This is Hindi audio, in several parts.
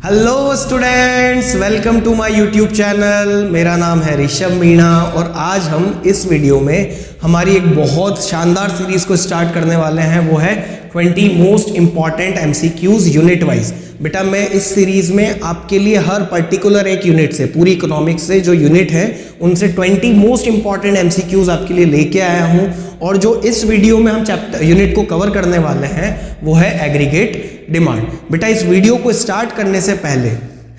Hello students, welcome to my YouTube channel. मेरा नाम है ऋषभ मीणा और आज हम इस वीडियो में हमारी एक बहुत शानदार सीरीज को स्टार्ट करने वाले हैं। वो है 20 most important MCQs unit wise. बेटा मैं इस सीरीज में आपके लिए हर पर्टिकुलर एक यूनिट से, पूरी इकोनॉमिक्स से जो यूनिट है उनसे 20 मोस्ट इंपॉर्टेंट एमसीक्यूज आपके लिए लेके आया हूं। और जो इस वीडियो में हम चैप्टर यूनिट को कवर करने वाले हैं वो है एग्रीगेट डिमांड। बेटा इस वीडियो को स्टार्ट करने से पहले,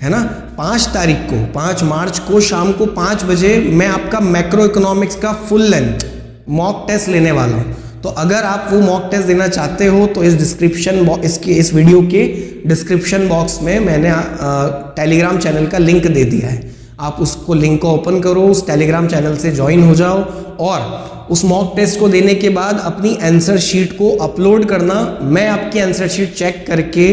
है ना, 5 मार्च को शाम को 5 बजे मैं आपका मैक्रो इकोनॉमिक्स का फुल लेंथ मॉक टेस्ट लेने वाला हूं। तो अगर आप वो मॉक टेस्ट देना चाहते हो तो इस वीडियो के डिस्क्रिप्शन बॉक्स में मैंने टेलीग्राम चैनल का लिंक दे दिया है। आप उसको लिंक को ओपन करो, उस टेलीग्राम चैनल से ज्वाइन हो जाओ और उस मॉक टेस्ट को देने के बाद अपनी आंसर शीट को अपलोड करना। मैं आपकी आंसर शीट चेक करके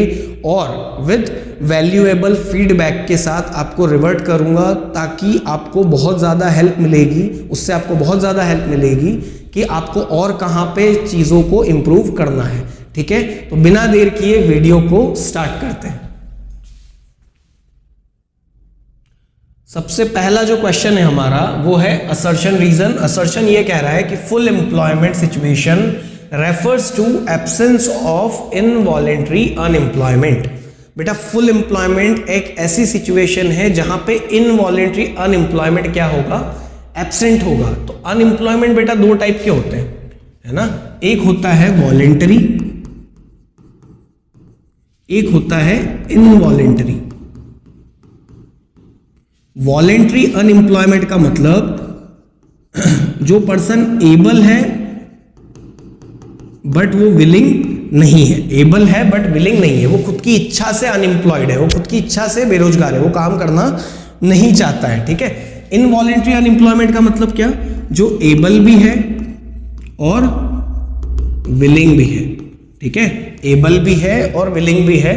और विद वैल्यूएबल फीडबैक के साथ आपको रिवर्ट करूंगा, ताकि आपको बहुत ज़्यादा हेल्प मिलेगी। उससे आपको बहुत ज़्यादा हेल्प मिलेगी कि आपको और कहाँ पे चीज़ों को इम्प्रूव करना है। ठीक है, तो बिना देर किए वीडियो को स्टार्ट करते हैं। सबसे पहला जो क्वेश्चन है हमारा वो है असर्शन रीजन। असर्शन ये कह रहा है कि full employment situation refers to absence of involuntary unemployment. बेटा फुल एम्प्लॉयमेंट एक ऐसी सिचुएशन है जहां पे इनवॉलेंटरी अनएम्प्लॉयमेंट क्या होगा, एब्सेंट होगा। तो अनएम्प्लॉयमेंट बेटा दो टाइप के होते हैं, है ना। एक होता है वॉलेंटरी, एक होता है इनवॉलेंटरी। वॉलेंटरी अनएम्प्लॉयमेंट का मतलब जो पर्सन एबल है बट वो विलिंग नहीं है। एबल है बट विलिंग नहीं है, वो खुद की इच्छा से अनएम्प्लॉयड है, वो खुद की इच्छा से बेरोजगार है, वो काम करना नहीं चाहता है। ठीक है। इनवॉलेंटरी अनएम्प्लॉयमेंट का मतलब क्या, जो एबल भी है और विलिंग भी है। ठीक है, एबल भी है और विलिंग भी है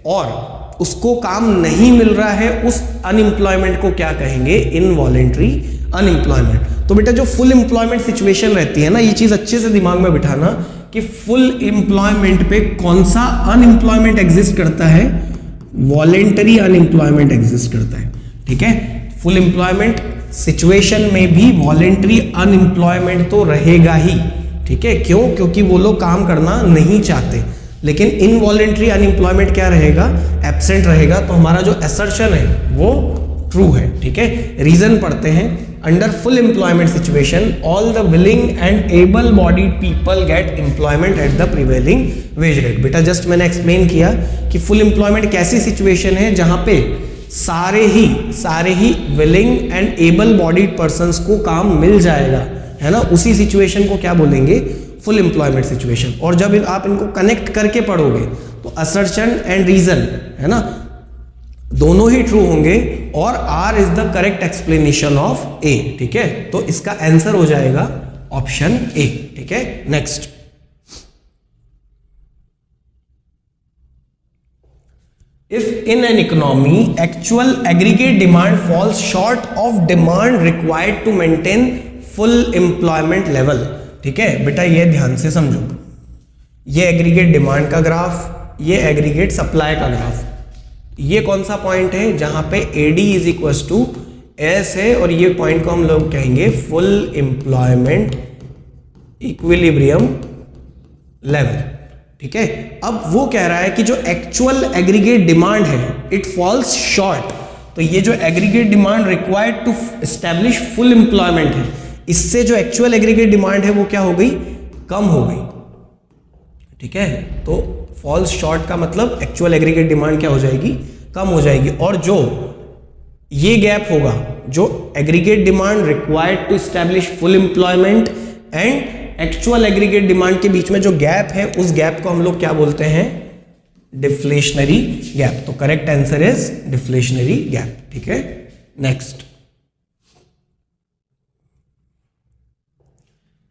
और उसको काम नहीं मिल रहा है, उस अनएम्प्लॉयमेंट को क्या कहेंगे, इनवॉलेंटरी अनएम्प्लॉयमेंट। तो बेटा जो फुल एम्प्लॉयमेंट सिचुएशन रहती है ना, ये चीज अच्छे से दिमाग में बिठाना कि फुल एम्प्लॉयमेंट पे कौन सा अनएम्प्लॉयमेंट एग्जिस्ट करता है, वॉलेंटरी अनएम्प्लॉयमेंट एग्जिस्ट करता है। ठीक है, फुल एम्प्लॉयमेंट सिचुएशन में भी वॉलेंटरी अनएम्प्लॉयमेंट तो रहेगा ही। ठीक है, क्यों, क्योंकि वो लोग काम करना नहीं चाहते। लेकिन इनवॉलेंटरी अनएम्प्लॉयमेंट क्या रहेगा, एब्सेंट रहेगा। तो हमारा जो असर्शन है वो ट्रू है। ठीक है, रीजन पढ़ते हैं। Under full employment situation all the willing and able bodied people get employment at the prevailing wage rate. बेटा जस्ट मैंने एक्सप्लेन किया कि फुल एम्प्लॉयमेंट कैसी सिचुएशन है जहां पे सारे ही willing and able bodied persons को काम मिल जाएगा, है ना। उसी सिचुएशन को क्या बोलेंगे, फुल एम्प्लॉयमेंट सिचुएशन। और जब आप इनको कनेक्ट करके पढ़ोगे तो असर्शन एंड रीजन, है ना, दोनों ही ट्रू होंगे और R is the correct explanation of A. ठीक है, तो इसका आंसर हो जाएगा ऑप्शन ए। ठीक है, next. If in an economy actual aggregate demand falls short of demand required to maintain full employment level. ठीक है बेटा, ये ध्यान से समझो, ये एग्रीगेट डिमांड का ग्राफ, ये एग्रीगेट सप्लाई का ग्राफ। ये कौन सा पॉइंट है जहां पे AD is equal to S है और ये पॉइंट को हम लोग कहेंगे फुल एम्प्लॉयमेंट इक्विलिब्रियम लेवल। ठीक है, अब वो कह रहा है कि जो एक्चुअल एग्रीगेट डिमांड है इट फॉल्स शॉर्ट। तो ये जो aggregate demand required to establish full employment है, इससे जो एक्चुअल एग्रीगेट डिमांड है वो क्या हो गई, कम हो गई। ठीक है, तो फॉल्स शॉर्ट का मतलब एक्चुअल एग्रीगेट डिमांड क्या हो जाएगी, कम हो जाएगी। और जो ये गैप होगा, जो aggregate demand required to establish full employment and actual aggregate demand के बीच में जो गैप है, उस गैप को हम लोग क्या बोलते हैं, डिफ्लेशनरी गैप। तो correct answer is deflationary gap. ठीक है, next.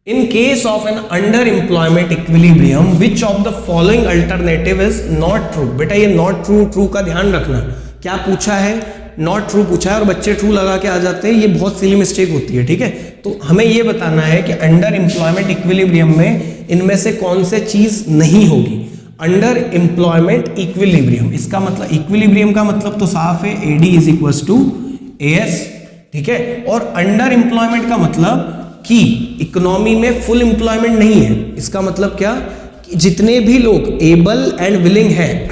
In case of an underemployment equilibrium, which of the following alternative is not true? बेटा ये not true, true का ध्यान रखना। क्या पूछा है, not true पूछा है और बच्चे true लगा के आ जाते हैं, ये बहुत सिली मिस्टेक होती है। ठीक है, तो हमें ये बताना है कि अंडर एम्प्लॉयमेंट इक्विलिब्रियम में इनमें से कौन से चीज नहीं होगी। अंडर एम्प्लॉयमेंट इक्विलिब्रियम, इसका मतलब इक्विलिब्रियम का मतलब तो साफ है, AD is equal to AS, ठीक है। और अंडर एम्प्लॉयमेंट का मतलब कि इकोनॉमी में फुल एम्प्लॉयमेंट नहीं है। इसका मतलब क्या कि जितने भी लोग एबल एंड विलिंग हैं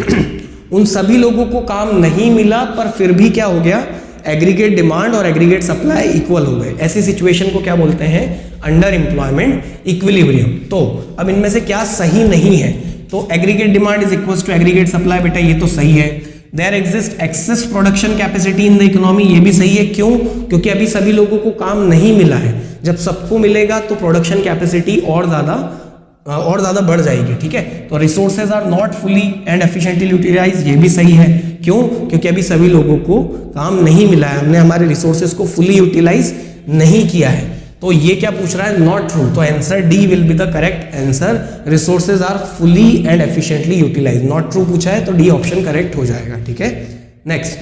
उन सभी लोगों को काम नहीं मिला, पर फिर भी क्या हो गया, एग्रीगेट डिमांड और एग्रीगेट सप्लाई इक्वल हो गए। ऐसी सिचुएशन को क्या बोलते हैं, अंडर एम्प्लॉयमेंट इक्विलिब्रियम। तो अब इनमें से क्या सही नहीं है, तो aggregate demand is equal to aggregate supply, बेटा ये तो सही है। There exist excess production capacity in the economy, ये भी सही है। क्यों, क्योंकि अभी सभी लोगों को काम नहीं मिला है। जब सबको मिलेगा तो प्रोडक्शन कैपेसिटी और ज्यादा बढ़ जाएगी, ठीक है। तो resources are not fully and efficiently utilise, ये भी सही है। क्यों, क्योंकि अभी सभी लोगों को काम नहीं मिला है, हमने हमारे रिसोर्सेज को फुली यूटिलाइज नहीं किया है। तो ये क्या पूछ रहा है, नॉट ट्रू। तो answer D will be the correct answer, resources are fully and efficiently utilize. Not true पूछा है तो डी ऑप्शन करेक्ट हो जाएगा, ठीक है। नेक्स्ट,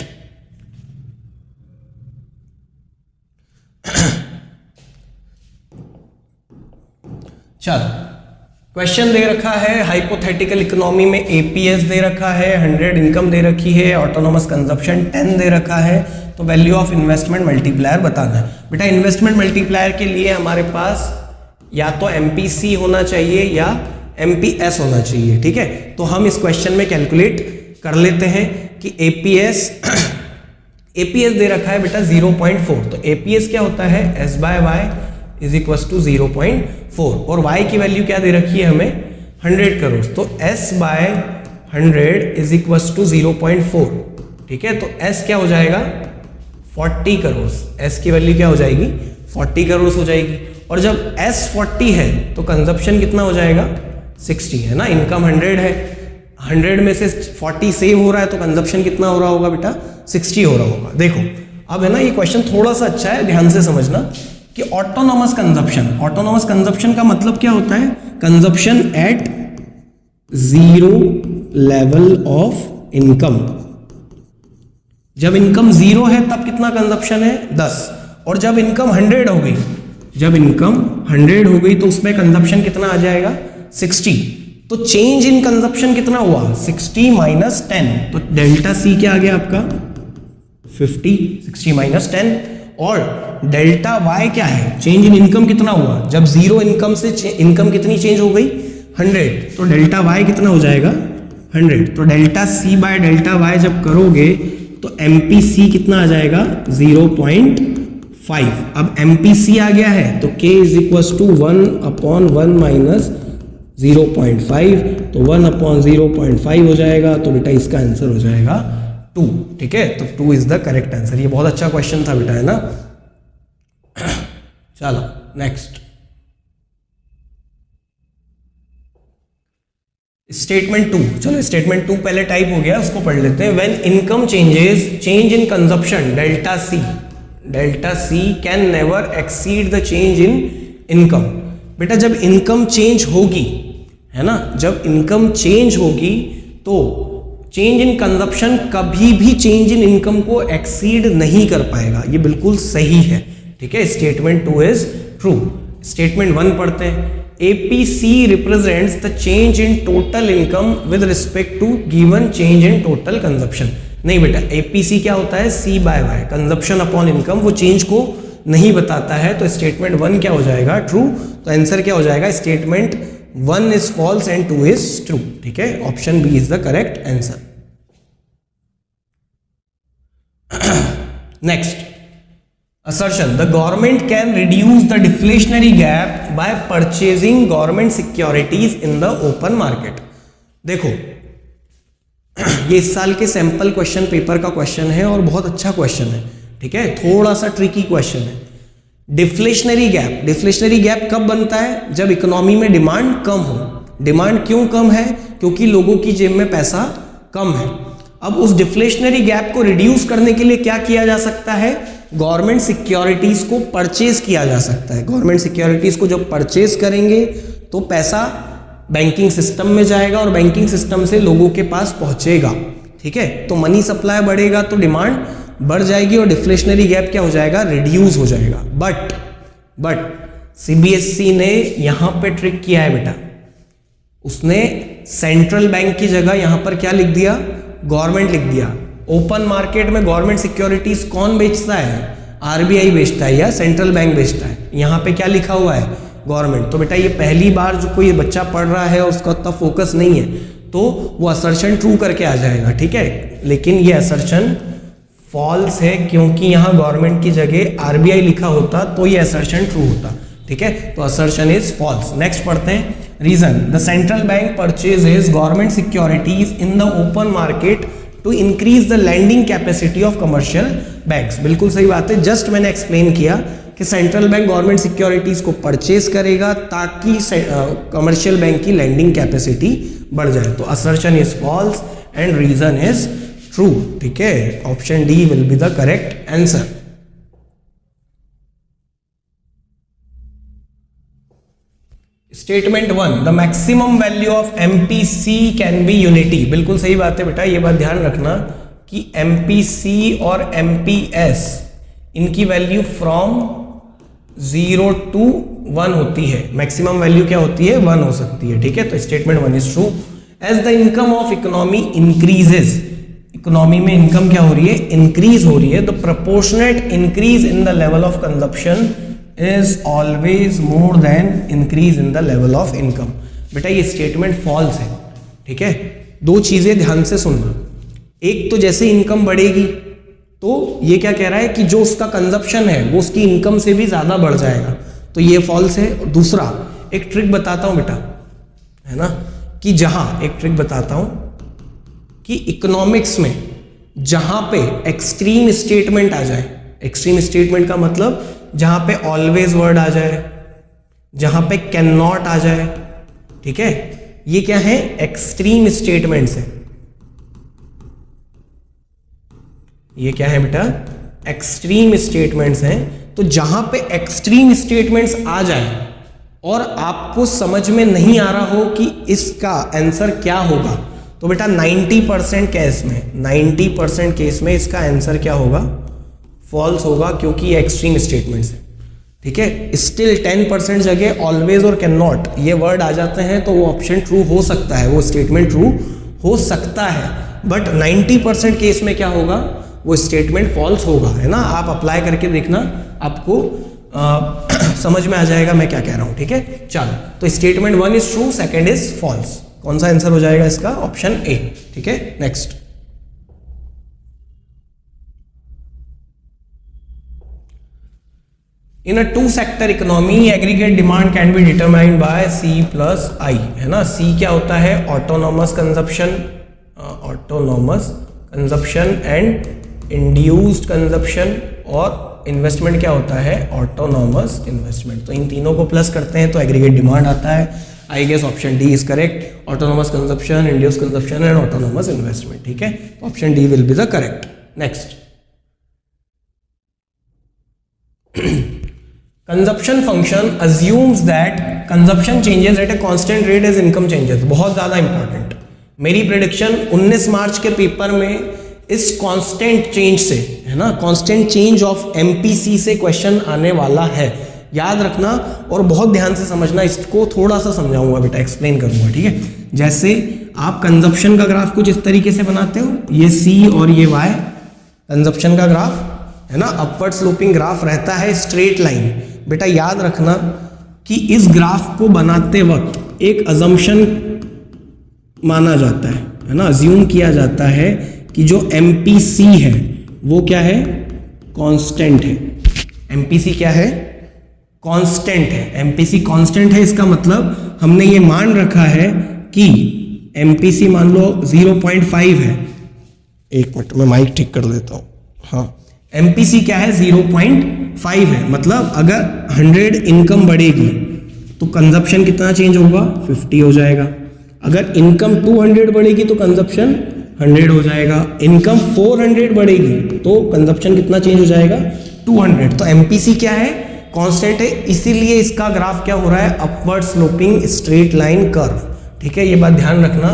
चलो क्वेश्चन दे रखा है, हाइपोथेटिकल इकोनॉमी में एपीएस दे रखा है, 100 इनकम दे रखी है, ऑटोनोमस कंजप्शन 10 दे रखा है, तो वैल्यू ऑफ इन्वेस्टमेंट मल्टीप्लायर बताना है। बेटा इन्वेस्टमेंट मल्टीप्लायर के लिए हमारे पास या तो एमपीसी होना चाहिए या एमपीएस होना चाहिए, ठीक है। तो हम इस क्वेश्चन में कैलकुलेट कर लेते हैं कि एपीएस दे रखा है बेटा 0.4, तो एपीएस क्या होता है, S by Y is equal to 0.4, और y की वैल्यू क्या दे रखी है हमें, 100 करोड़, तो S by 100 is equal to 0.4, ठीक है। तो S क्या हो जाएगा, 40 करोड़, S की वैल्यू क्या हो जाएगी, 40 करोड़ हो जाएगी। और जब S 40 है तो कंजप्शन कितना हो जाएगा, 60 है ना, इनकम 100 है, 100 में से 40 सेव हो रहा है तो कंजप्शन कितना हो रहा होगा बेटा, 60 हो रहा होगा। देखो अब है ना, ये क्वेश्चन थोड़ा सा अच्छा है, ध्यान से समझना कि ऑटोनोमस कंजप्शन का मतलब क्या होता है, consumption at zero level of income. जब इनकम 0 है तब कितना कंजप्शन है, 10, और जब इनकम 100 हो गई, तो उसमें कंजप्शन कितना आ जाएगा, 60। तो चेंज इन कंजप्शन कितना हुआ, 60 माइनस 10, तो डेल्टा सी क्या आ गया आपका 50, 60 माइनस 10। और डेल्टा वाई क्या है, चेंज इन इनकम कितना हुआ, जब 0 इनकम से इनकम कितनी चेंज हो गई, 100, तो डेल्टा वाई कितना हो जाएगा, 100। तो delta C by delta Y जब करोगे तो एमपीसी कितना आ जाएगा, 0.5। अब एमपीसी आ गया है तो k is equal to 1/1 minus 0.5, तो 1/0.5 हो जाएगा, तो बेटा इसका आंसर हो जाएगा 2, ठीक है। तो 2 इज द करेक्ट आंसर। ये बहुत अच्छा क्वेश्चन था बेटा, है ना। चलो नेक्स्ट, स्टेटमेंट 2। चलो स्टेटमेंट 2 पहले टाइप हो गया, उसको पढ़ लेते हैं। When income change in consumption delta C can never exceed the change in income. बेटा जब इनकम चेंज होगी, है ना, जब इनकम चेंज होगी तो चेंज इन कंजप्शन कभी भी चेंज इन इनकम को एक्सीड नहीं कर पाएगा। ये बिल्कुल सही है, ठीक है। Statement 2 is true. स्टेटमेंट 1 पढ़ते हैं। APC represents the change in total income with respect to given change in total consumption. नहीं बेटा, एपीसी क्या होता है, C by Y, consumption upon income, वो चेंज को नहीं बताता है। तो स्टेटमेंट 1 क्या हो जाएगा, ट्रू। तो आंसर क्या हो जाएगा, statement 1 is false and 2 is true, ठीक है। Option B is the correct answer. Next, assertion, the government can reduce the deflationary gap by purchasing government securities in the open market। देखो ये इस साल के सैंपल क्वेश्चन पेपर का क्वेश्चन है और बहुत अच्छा क्वेश्चन है, ठीक है। थोड़ा सा ट्रिकी क्वेश्चन है। डिफ्लेशनरी गैप कब बनता है, जब इकोनॉमी में डिमांड कम हो। डिमांड क्यों कम है, क्योंकि लोगों की जेब में पैसा कम है। अब उस डिफ्लेशनरी गैप को रिड्यूस करने के लिए क्या किया जा सकता है, गवर्नमेंट सिक्योरिटीज को परचेज किया जा सकता है। गवर्नमेंट सिक्योरिटीज को जब परचेज करेंगे तो पैसा बैंकिंग सिस्टम में जाएगा और बैंकिंग सिस्टम से लोगों के पास पहुंचेगा, ठीक है। तो मनी सप्लाई बढ़ेगा तो डिमांड बढ़ जाएगी और डिफ्लेशनरी गैप क्या हो जाएगा, रिड्यूस हो जाएगा। बट सीबीएसई ने यहां पे ट्रिक किया है बेटा, उसने सेंट्रल बैंक की जगह यहां पर क्या लिख दिया, गवर्नमेंट लिख दिया। ओपन मार्केट में गवर्नमेंट सिक्योरिटीज कौन बेचता है, आरबीआई बेचता है या सेंट्रल बैंक बेचता है, यहां पे क्या लिखा हुआ है, गवर्नमेंट। तो बेटा ये पहली बार जो कोई बच्चा पढ़ रहा है और उसका उतना फोकस नहीं है तो वो असर्शन ट्रू करके आ जाएगा, ठीक है, लेकिन ये असर्शन फॉल्स है क्योंकि यहां गवर्नमेंट की जगह आरबीआई लिखा होता तो ये असर्शन ट्रू होता, ठीक है। तो असर्शन इज फॉल्स। नेक्स्ट पढ़ते हैं, reason, the central bank purchases government securities in the open market to increase the lending capacity of commercial banks. बिल्कुल सही बात है, जस्ट मैंने एक्सप्लेन किया कि सेंट्रल बैंक गवर्नमेंट सिक्योरिटीज को परचेज करेगा ताकि कमर्शियल बैंक की लैंडिंग कैपेसिटी बढ़ जाए। तो assertion is false and reason is true, ठीक है। Option D will be the correct answer. Statement 1, the maximum value of MPC can be unity. बिल्कुल सही बात है बेटा, ये बात ध्यान रखना कि एमपीसी और एमपीएस इनकी वैल्यू फ्रॉम 0 to 1 होती है। मैक्सिमम वैल्यू क्या होती है, 1 हो सकती है, ठीक है। तो statement 1 is true. As the income of economy increases, economy में इनकम क्या हो रही है, इंक्रीज हो रही है। The proportionate increase in the level of consumption is always more than increase in the level of income. बेटा ये स्टेटमेंट फॉल्स है, ठीक है। दो चीजें ध्यान से सुनना, एक तो जैसे इनकम बढ़ेगी तो ये क्या कह रहा है कि जो उसका कंजप्शन है वो उसकी इनकम से भी ज्यादा बढ़ जाएगा, तो ये फॉल्स है। और दूसरा एक ट्रिक बताता हूं बेटा, है ना, कि एक ट्रिक बताता हूं कि इकोनॉमिक्स में जहां पे एक्सट्रीम स्टेटमेंट आ जाए, एक्सट्रीम स्टेटमेंट का मतलब जहां पे ऑलवेज वर्ड आ जाए, जहां पे कैन नॉट आ जाए, ठीक है, ये क्या है, एक्सट्रीम स्टेटमेंट्स है। ये क्या है बेटा, एक्सट्रीम स्टेटमेंट्स हैं। तो जहां पे एक्सट्रीम स्टेटमेंट्स आ जाए और आपको समझ में नहीं आ रहा हो कि इसका आंसर क्या होगा, तो बेटा 90% केस में, 90% केस में इसका आंसर क्या होगा, फॉल्स होगा, क्योंकि ये एक्सट्रीम स्टेटमेंट्स है, ठीक है। स्टिल 10% जगह ऑलवेज और कैन नॉट ये वर्ड आ जाते हैं तो वो ऑप्शन ट्रू हो सकता है, वो स्टेटमेंट ट्रू हो सकता है। बट 90% केस में क्या होगा, वो स्टेटमेंट फॉल्स होगा, है ना। आप अप्लाई करके देखना, आपको समझ में आ जाएगा मैं क्या कह रहा हूं, ठीक है। चलो, तो statement 1 is true, second is false. कौन सा आंसर हो जाएगा इसका, ऑप्शन ए, ठीक है। Next, in a 2 sector economy aggregate demand can be determined by C plus I, है ना। C क्या होता है, autonomous consumption, autonomous consumption and induced consumption, और इन्वेस्टमेंट क्या होता है, ऑटोनॉमस इन्वेस्टमेंट। तो इन तीनों को प्लस करते हैं तो एग्रीगेट डिमांड आता है। I guess option D is correct, autonomous consumption, induced consumption and autonomous investment, ठीक है। Option D will be the correct. Next, consumption function assumes that consumption changes at a constant rate as income changes. बहुत ज्यादा इंपॉर्टेंट, मेरी प्रेडिक्शन 19 मार्च के पेपर में इस कांस्टेंट चेंज से, है ना, कांस्टेंट चेंज ऑफ एमपीसी से क्वेश्चन आने वाला है, याद रखना और बहुत ध्यान से समझना। इसको थोड़ा सा समझाऊंगा बेटा, एक्सप्लेन करूंगा, ठीक है। जैसे आप कंजप्शन का ग्राफ कुछ इस तरीके से बनाते हो, ये सी और ये वाई कंजप्शन का ग्राफ, है ना, अपवर्ड स्लोपिंग ग्राफ रहता है, स्ट्रेट लाइन। बेटा याद रखना कि इस ग्राफ को बनाते वक्त एक अजम्पशन माना जाता है ना, अज्यूम किया जाता है कि जो एमपीसी है वो क्या है, कांस्टेंट है। एमपीसी क्या है, कांस्टेंट है। एमपीसी कांस्टेंट है, इसका मतलब हमने ये मान रखा है कि एमपीसी मान लो 0.5 है। एक मिनट में माइक ठीक कर देता हूं। हाँ, एमपीसी क्या है, 0.5 है। मतलब अगर 100 इनकम बढ़ेगी तो कंजप्शन कितना चेंज होगा, 50 हो जाएगा। अगर इनकम 200 बढ़ेगी तो कंजप्शन 100 हो जाएगा। इनकम 400 बढ़ेगी तो कंजप्शन कितना चेंज हो जाएगा, 200। तो एमपीसी क्या है, कांस्टेंट है, इसीलिए इसका ग्राफ क्या हो रहा है, upward sloping straight line curve, ठीक है। ये बात ध्यान रखना।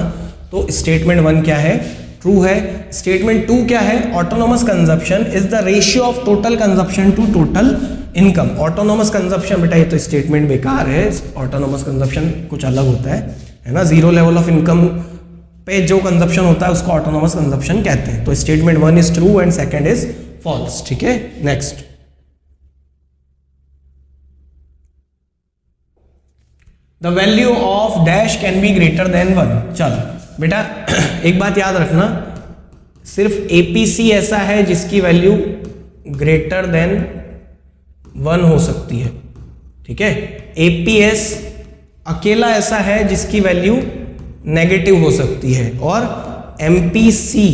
तो स्टेटमेंट 1 क्या है, ट्रू है। स्टेटमेंट 2 क्या है, autonomous consumption is the ratio of total consumption to total income. Autonomous consumption बेटा ये तो स्टेटमेंट बेकार है, ऑटोनोमस कंजप्शन कुछ अलग होता है, है ना, जीरो लेवल ऑफ इनकम पे जो कंजप्शन होता है उसको ऑटोनोमस कंजप्शन कहते हैं। तो statement 1 is true and second is false, ठीक है। Next, the value of dash can be greater than 1। चलो बेटा एक बात याद रखना, सिर्फ एपीसी ऐसा है जिसकी वैल्यू ग्रेटर देन 1 हो सकती है, ठीक है। एपीएस अकेला ऐसा है जिसकी वैल्यू नेगेटिव हो सकती है, और एमपीसी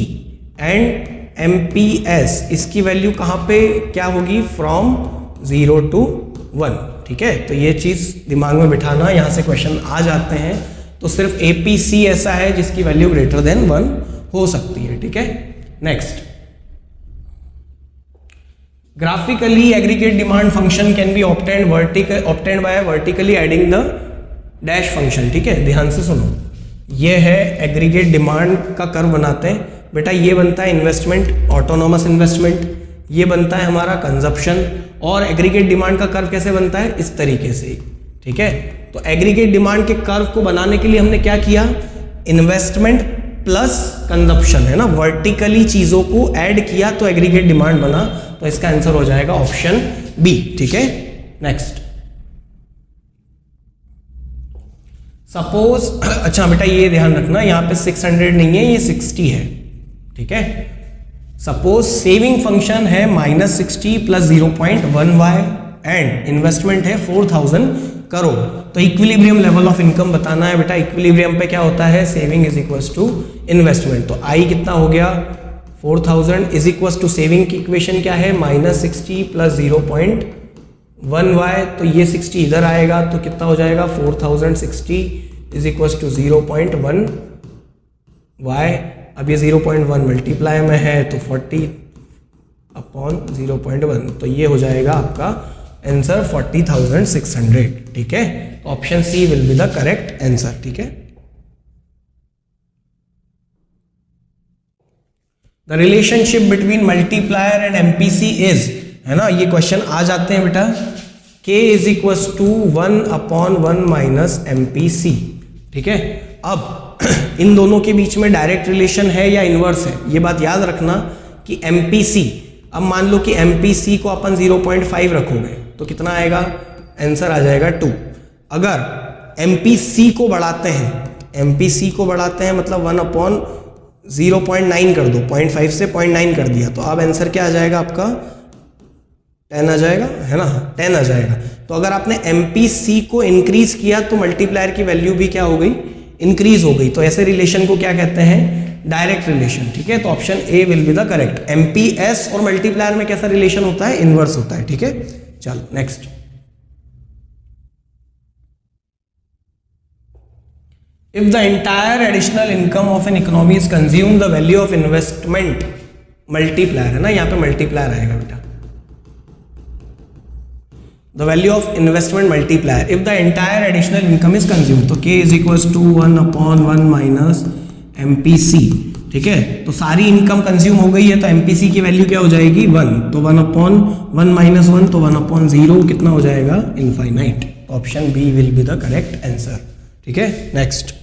एंड एमपीएस इसकी वैल्यू कहां पे क्या होगी, फ्रॉम 0 to 1, ठीक है। तो ये चीज दिमाग में बिठाना, यहां से क्वेश्चन आ जाते हैं। तो सिर्फ एपीसी ऐसा है जिसकी वैल्यू ग्रेटर देन 1 हो सकती है, ठीक है। Next, graphically aggregate demand function can be obtained by vertically adding the dash function, ठीक है। ध्यान से सुनो, ये है एग्रीगेट डिमांड का कर्व बनाते हैं बेटा। ये बनता है इन्वेस्टमेंट, ऑटोनोमस इन्वेस्टमेंट, ये बनता है हमारा कंजप्शन, और एग्रीगेट डिमांड का कर्व कैसे बनता है, इस तरीके से, ठीक है। तो एग्रीगेट डिमांड के कर्व को बनाने के लिए हमने क्या किया, इन्वेस्टमेंट प्लस कंजप्शन, है ना, वर्टिकली चीजों को ऐड किया तो एग्रीगेट डिमांड बना। तो इसका आंसर हो जाएगा ऑप्शन बी, ठीक है। नेक्स्ट, सपोज अच्छा बेटा ये ध्यान रखना, यहां पे 600 नहीं है, ये 60 है, ठीक है। सपोज सेविंग फंक्शन है -60 + 0.1y एंड इन्वेस्टमेंट है 4000 करोड़। तो इक्विलिब्रियम लेवल ऑफ इनकम बताना है बेटा। इक्विलिब्रियम पे क्या होता है, saving is equals to investment. तो आई कितना हो गया, 4000 इज इक्वल्स टू सेविंग की इक्वेशन क्या है, -60 + 0.1y। तो ये 60 इधर आएगा तो कितना हो जाएगा, 4060 इज इक्वल्स टू 0.1y। अब ये 0.1 मल्टीप्लाई में है तो 40/0.1, तो ये हो जाएगा आपका आंसर 40,600, ठीक है। Option C will be the correct answer, ठीक है। The relationship between multiplier and MPC is, है ना, ये क्वेश्चन आ जाते हैं बेटा। k is equals to 1/1 - MPC, ठीक है। अब इन दोनों के बीच में डायरेक्ट रिलेशन है या इनवर्स है, ये बात याद रखना कि MPC, अब मान लो कि MPC को अपन 0.5 रखोगे तो कितना आएगा, आंसर आ जाएगा 2। अगर MPC को बढ़ाते हैं, MPC को बढ़ाते हैं मतलब 1/0.9 कर दो, 0.5 से 0.9 कर दिया, तो अब आंसर क्या आ जाएगा आपका, 10 आ जाएगा, है ना, 10 आ जाएगा। तो अगर आपने MPC को इंक्रीज किया तो मल्टीप्लायर की वैल्यू भी क्या हो गई, इंक्रीज हो गई। तो ऐसे रिलेशन को क्या कहते हैं, डायरेक्ट रिलेशन, ठीक है। तो option A will be the correct. MPS और मल्टीप्लायर में कैसा रिलेशन होता है, इनवर्स होता है, ठीक है। चलो next, if the entire additional income of an economy is consume the value of investment multiplier, है ना, यहाँ पे मल्टीप्लायर आएगा बेटा, the value of investment multiplier if the entire additional income is consumed। तो k is equals to 1/1 - MPC, ठीक है। तो सारी इनकम कंज्यूम हो गई है तो MPC की वैल्यू क्या हो जाएगी, 1। तो 1/1 - 1 तो 1/0 कितना हो जाएगा, infinite. Option B will be the correct answer, ठीक है। नेक्स्ट,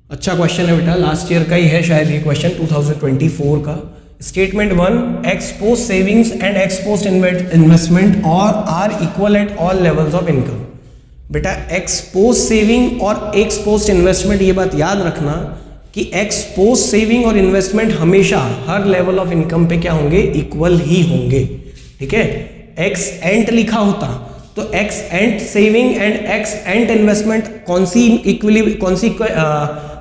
अच्छा क्वेश्चन है बेटा, लास्ट ईयर का ही है शायद ये क्वेश्चन, 2024 का। Statement 1, ex post savings and ex post investment और are equal at all levels of income. बेटा एक्स पोस्ट सेविंग और एक्स पोस्ट इन्वेस्टमेंट, ये बात याद रखना कि एक्स पोस्ट सेविंग और इन्वेस्टमेंट हमेशा हर लेवल ऑफ इनकम पे क्या होंगे, इक्वल ही होंगे, ठीक है। एक्स एंट लिखा होता तो x ant saving and x ant investment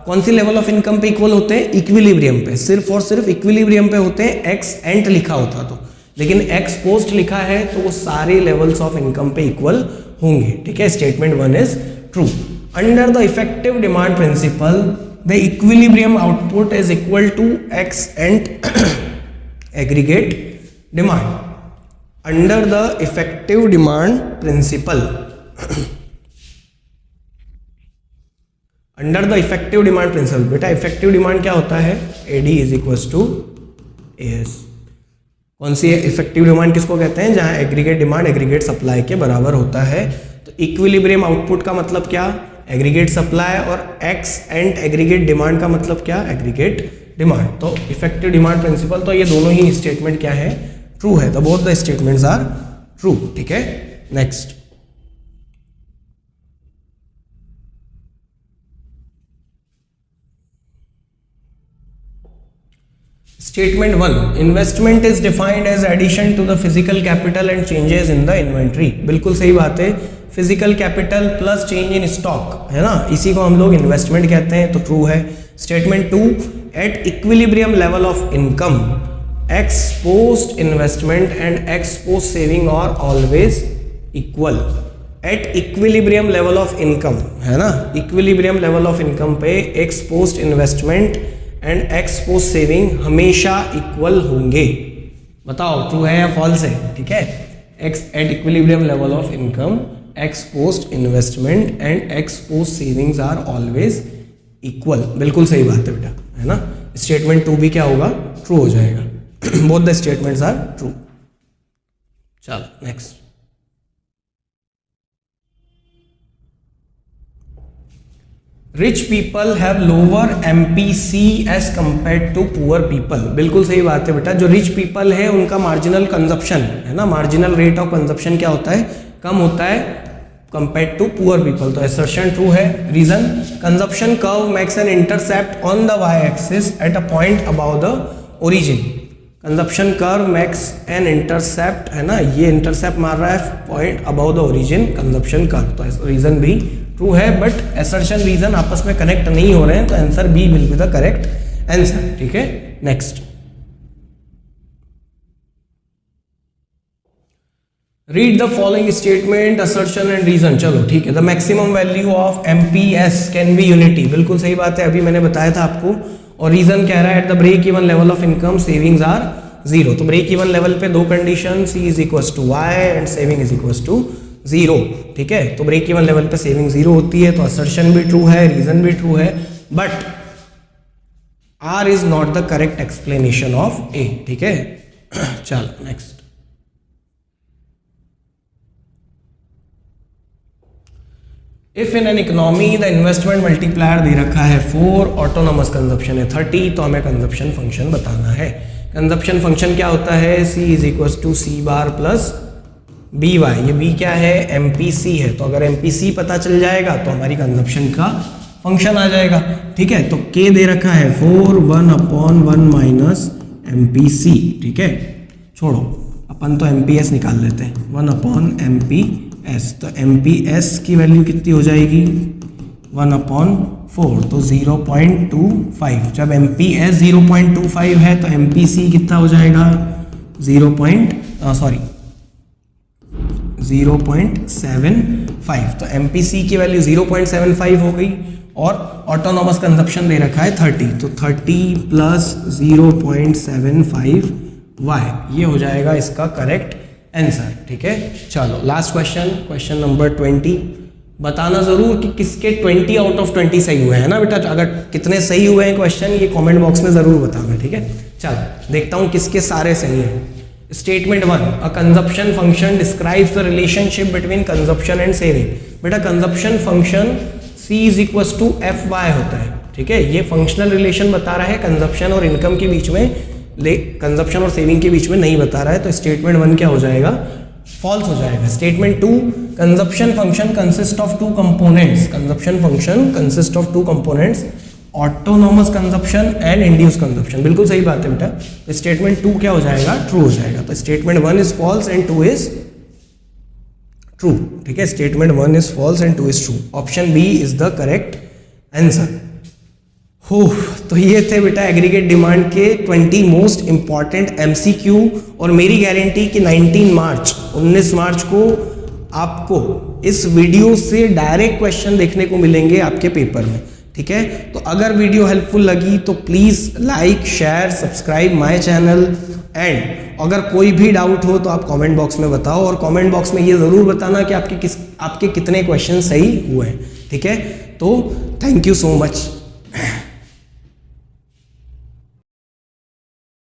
कौन सी लेवल ऑफ इनकम पे इक्वल होते हैं, इक्विलिब्रियम पे, सिर्फ और सिर्फ इक्विलिब्रियम पे होते हैं। एक्स एंट लिखा होता तो, लेकिन एक्स पोस्ट लिखा है तो वो सारे लेवल्स ऑफ इनकम पे इक्वल होंगे, ठीक है। Statement 1 is true. Under the effective demand principle the equilibrium output is equal to ex ante aggregate demand. Under the effective demand principle, under the effective demand principle, बेटा इफेक्टिव डिमांड क्या होता है, AD is equals to AS। कौन सी इफेक्टिव डिमांड किसको कहते हैं, जहां एग्रीगेट डिमांड एग्रीगेट सप्लाई के बराबर होता है। तो इक्विलिब्रियम आउटपुट का मतलब क्या, एग्रीगेट सप्लाई, और एक्स एंड एग्रीगेट डिमांड का मतलब क्या, एग्रीगेट डिमांड। तो इफेक्टिव डिमांड प्रिंसिपल, तो ये दोनों ही स्टेटमेंट क्या है, ट्रू है। तो both the statements are true, ठीक है। Next, statement 1, investment is defined as addition to the physical capital and changes in the inventory. बिल्कुल सही बात है, physical capital plus change in stock है ना, इसी को हम लोग इन्वेस्टमेंट कहते हैं, तो ट्रू है। Statement 2, at equilibrium level of income ex post investment and ex post saving are always equal. At equilibrium level of income है ना, इक्विलिब्रियम लेवल ऑफ इनकम पे ex post investment and ex post saving हमेशा इक्वल होंगे। बताओ ट्रू है या फॉल्स है, ठीक है। Ex at equilibrium level of income ex post investment and ex post savings are always equal, बिल्कुल सही बात है बेटा, है ना। स्टेटमेंट 2 भी क्या होगा, ट्रू हो जाएगा। Both the statements are true. चलो next, rich people have lower MPC as compare to poor people. बिल्कुल सही बात है बेटा, जो रिच पीपल है उनका मार्जिनल कंजप्शन है ना, मार्जिनल रेट ऑफ कंजप्शन क्या होता है, कम होता है कंपेयर टू पुअर पीपल। तो असर्शन ट्रू है। Reason, consumption curve makes an intercept on the y axis at a point above the origin. Consumption curve makes an intercept है ना, ये इंटरसेप्ट मार रहा है point above the origin consumption curve, तो रीजन भी ट्रू है। बट असर्शन रीजन आपस में कनेक्ट नहीं हो रहे हैं, तो answer B will be the correct answer, ठीक है। Next, read the following statement, assertion and reason. चलो ठीक है, the maximum value of MPS can be unity. बिल्कुल सही बात है, अभी मैंने बताया था आपको। और रीजन कह रहा है at the break even level of income savings are 0। तो ब्रेक इवन लेवल पे दो condition, C is equal to Y and saving is equal to 0, ठीक है। तो ब्रेक इवन लेवल पे सेविंग 0 होती है, तो असर्शन भी ट्रू है, रीजन भी ट्रू है, but R is not the correct explanation of A, ठीक है। चलो next, if in an economy the investment multiplier दे रखा है 4, ऑटोनॉमस कंजप्शन है 30, तो हमें कंजप्शन फंक्शन बताना है। कंजप्शन फंक्शन क्या होता है, C is equal to C bar plus BY। ये B क्या है, MPC है, तो अगर MPC पता चल जाएगा तो हमारी कंजप्शन का फंक्शन आ जाएगा, ठीक है। तो K दे रखा है 4, 1/1 माइनस MPC, ठीक है। छोड़ो, अपन तो MPS निकाल लेते हैं, 1/MPS। तो MPS की वैल्यू कितनी हो जाएगी, 1/4, तो 0.25। जब MPS 0.25 है तो MPC कितना हो जाएगा, 0.75। तो MPC की वैल्यू 0.75 हो गई, और ऑटोनॉमस कंजप्शन दे रखा है 30, तो 30 प्लस 0.75 Y, ये हो जाएगा इसका करेक्ट आंसर, ठीक है। चलो लास्ट क्वेश्चन, क्वेश्चन नंबर 20। बताना जरूर कि किसके 20 आउट ऑफ 20 सही हुए हैं ना बेटा। अगर कितने सही हुए हैं क्वेश्चन, ये कमेंट बॉक्स में जरूर बताना, ठीक है। चलो देखता हूं किसके सारे सही हैं। Statement 1, a consumption function describes the relationship between consumption and saving. बेटा consumption function C is equal to FY होता है, ठीक है। ये फंक्शनल रिलेशन बता रहा है, कंजप्शन और इनकम के बीच में, कंजप्शन और सेविंग के बीच में नहीं बता रहा है। तो स्टेटमेंट 1 क्या हो जाएगा, फॉल्स हो जाएगा। Statement 2, consumption function consist of 2 components. Consumption function consist of 2 components, autonomous consumption and induce consumption. बिल्कुल सही बात है बेटा। तो स्टेटमेंट 2 क्या हो जाएगा, ट्रू हो जाएगा। तो statement 1 is false and 2 is true, ठीक है। Statement 1 is false and 2 is true. Option B is the correct answer. हो, तो ये थे बेटा एग्रीगेट डिमांड के 20 मोस्ट इंपॉर्टेंट MCQ। और मेरी गारंटी कि 19 मार्च को आपको इस वीडियो से डायरेक्ट क्वेश्चन देखने को मिलेंगे आपके पेपर में, ठीक है। तो अगर वीडियो हेल्पफुल लगी तो please like, share, subscribe my channel. And अगर कोई भी डाउट हो तो आप कमेंट बॉक्स में बताओ, और कमेंट बॉक्स में ये ज़रूर बताना कि आपके कितने क्वेश्चन सही हुए हैं, ठीक है। तो थैंक यू सो मच।